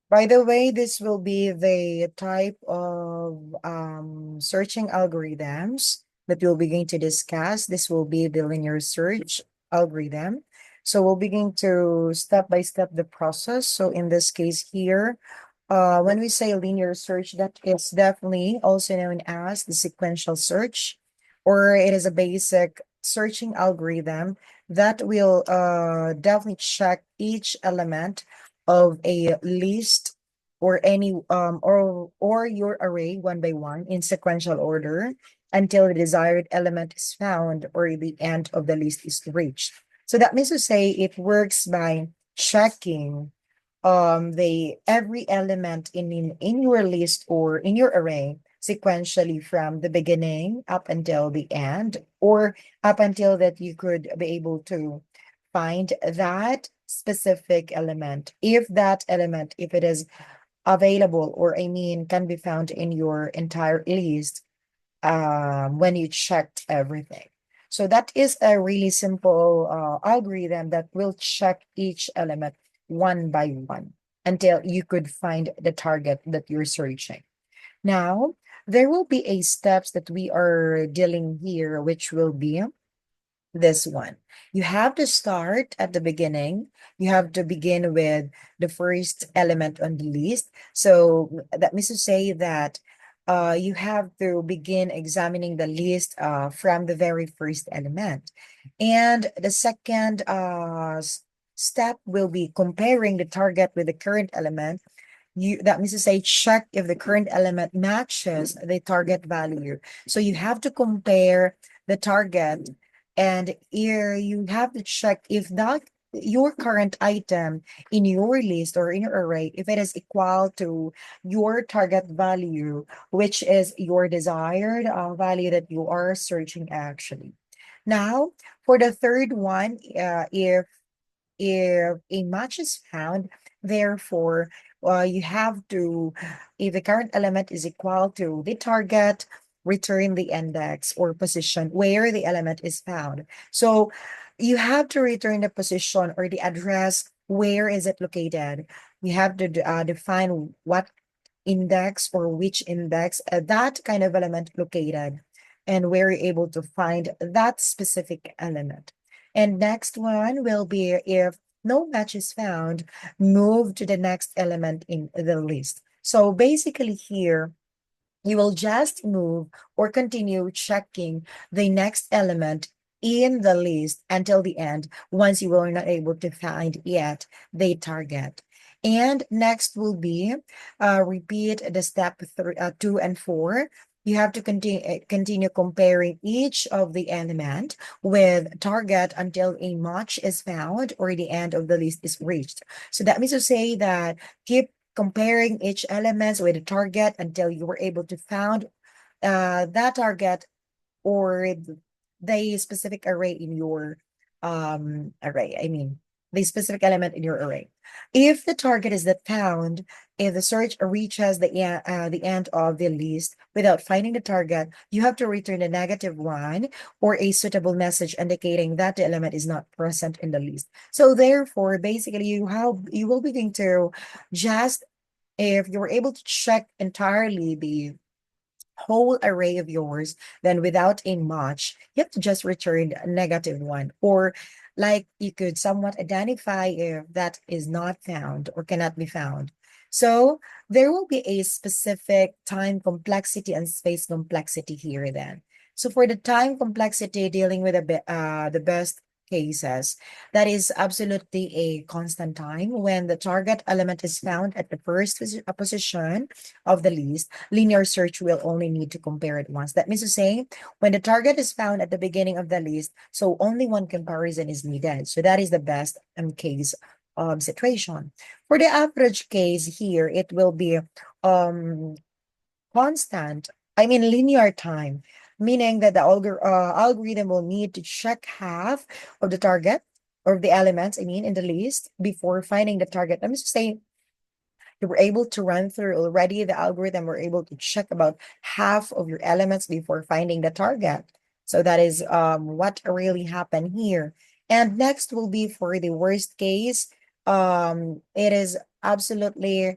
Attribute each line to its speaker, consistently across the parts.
Speaker 1: By the way, this will be the type of searching algorithms that we'll begin to discuss. This will be the linear search algorithm. So we'll begin to step by step the process. So in this case here, when we say linear search, that is definitely also known as the sequential search, or it is a basic searching algorithm that will definitely check each element of a list or any or your array one by one in sequential order until the desired element is found or the end of the list is reached. So that means to say it works by checking the every element in your list or in your array sequentially from the beginning up until the end, or up until that you could be able to find that specific element, if that element, if it is available, or I mean can be found in your entire list when you checked everything. So that is a really simple algorithm that will check each element one by one until you could find the target that you're searching. Now, there will be a steps that we are dealing here, which will be this one. You have to start at the beginning. You have to begin with the first element on the list. So that means to say that you have to begin examining the list from the very first element. And the second step will be comparing the target with the current element. That means to say check if the current element matches the target value. So you have to compare the target, and here you have to check if that your current item in your list or in your array, if it is equal to your target value, which is your desired value that you are searching actually. Now, for the third one, if a match is found, therefore, you have to, if the current element is equal to the target, return the index or position where the element is found. So you have to return the position or the address. Where is it located? You have to define what index or which index that kind of element located, and we're able to find that specific element. And next one will be if no match is found, move to the next element in the list. So basically here, you will just move or continue checking the next element in the list until the end once you are not able to find yet the target. And next will be repeat the step 2 and 4. You have to continue comparing each of the element with target until a match is found or the end of the list is reached. So that means to say that keep comparing each elements with a target until you were able to found that target or the specific array in your array. I mean, the specific element in your array. If the target is that found, if the search reaches the end of the list without finding the target, you have to return a -1 or a suitable message indicating that the element is not present in the list. So therefore, basically, you will begin to just, if you're able to check entirely the whole array of yours, then without a match, you have to just return a -1. Or like you could somewhat identify if that is not found or cannot be found. So there will be a specific time complexity and space complexity here then. So for the time complexity dealing with the best cases, that is absolutely a constant time when the target element is found at the first position of the list. Linear search will only need to compare it once. That means to say, when the target is found at the beginning of the list, so only one comparison is needed. So that is the best case situation. For the average case here, it will be um constant, I mean linear time, meaning that the algorithm will need to check half of the target or the elements, I mean, in the list before finding the target. Let me just say you were able to run through already the algorithm, were able to check about half of your elements before finding the target. So that is what really happened here. And next will be for the worst case. it is absolutely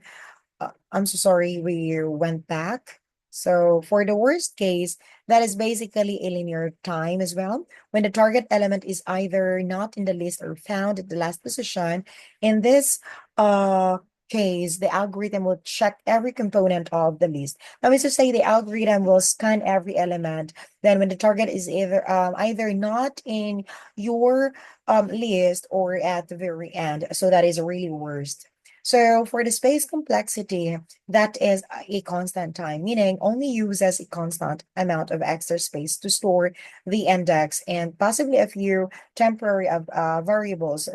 Speaker 1: I'm so sorry we went back. So for the worst case, that is basically a linear time as well. When the target element is either not in the list or found at the last position, in this case, the algorithm will check every component of the list. That means to say the algorithm will scan every element. Then when the target is either not in your list or at the very end. So that is really worst. So for the space complexity, that is a constant time, meaning only uses a constant amount of extra space to store the index, and possibly a few temporary variables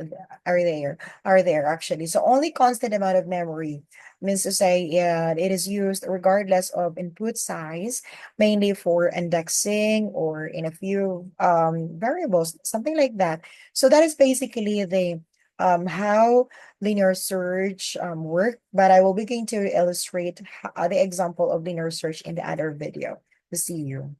Speaker 1: are there actually. So only constant amount of memory means to say, yeah, it is used regardless of input size, mainly for indexing or in a few variables, something like that. So that is basically the how linear search work, but I will be going to illustrate the example of linear search in the other video. To see you.